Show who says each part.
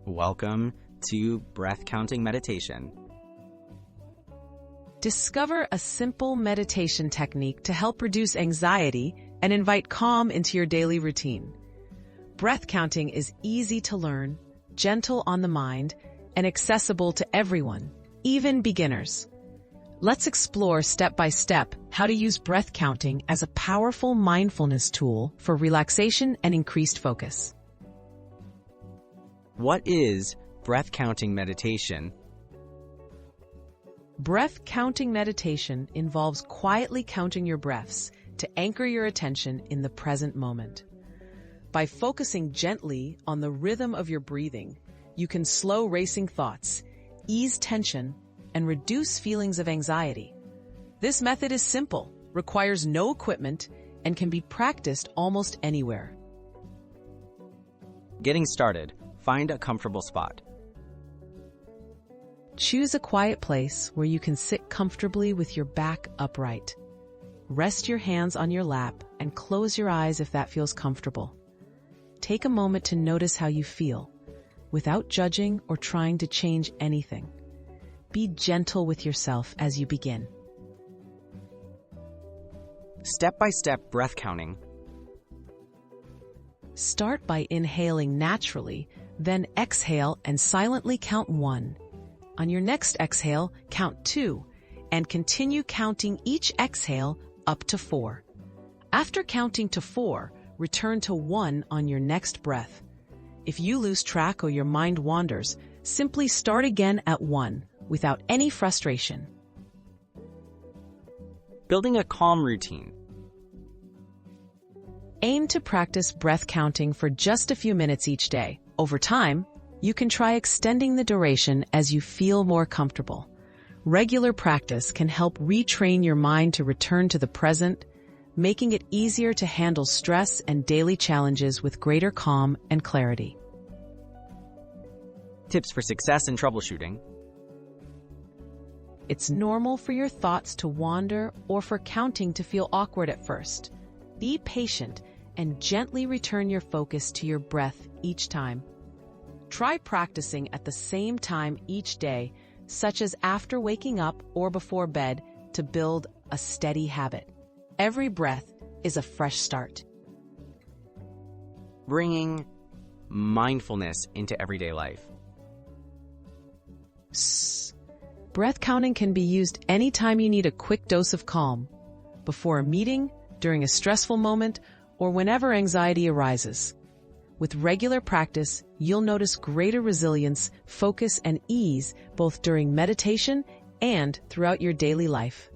Speaker 1: Welcome to breath counting meditation.
Speaker 2: Discover a simple meditation technique to help reduce anxiety and invite calm into your daily routine. Breath counting is easy to learn, gentle on the mind, and accessible to everyone, even beginners. Let's explore step by step how to use breath counting as a powerful mindfulness tool for relaxation and increased focus.
Speaker 1: What is breath counting meditation?
Speaker 2: Breath counting meditation involves quietly counting your breaths to anchor your attention in the present moment. By focusing gently on the rhythm of your breathing, you can slow racing thoughts, ease tension, and reduce feelings of anxiety. This method is simple, requires no equipment, and can be practiced almost anywhere.
Speaker 1: Getting started, find a comfortable spot.
Speaker 2: Choose a quiet place where you can sit comfortably with your back upright. Rest your hands on your lap and close your eyes if that feels comfortable. Take a moment to notice how you feel, without judging or trying to change anything. Be gentle with yourself as you begin.
Speaker 1: Step-by-step breath counting.
Speaker 2: Start by inhaling naturally, then exhale and silently count 1. On your next exhale, count 2, and continue counting each exhale up to 4. After counting to 4, return to 1 on your next breath. If you lose track or your mind wanders, simply start again at 1 without any frustration.
Speaker 1: Building a calm routine.
Speaker 2: Aim to practice breath counting for just a few minutes each day. Over time, you can try extending the duration as you feel more comfortable. Regular practice can help retrain your mind to return to the present, making it easier to handle stress and daily challenges with greater calm and clarity.
Speaker 1: Tips for success in troubleshooting.
Speaker 2: It's normal for your thoughts to wander or for counting to feel awkward at first. Be patient and gently return your focus to your breath each time. Try practicing at the same time each day, such as after waking up or before bed, to build a steady habit. Every breath is a fresh start.
Speaker 1: Bringing mindfulness into everyday life.
Speaker 2: Breath counting can be used anytime you need a quick dose of calm, before a meeting, during a stressful moment, or whenever anxiety arises. With regular practice, you'll notice greater resilience, focus, and ease both during meditation and throughout your daily life.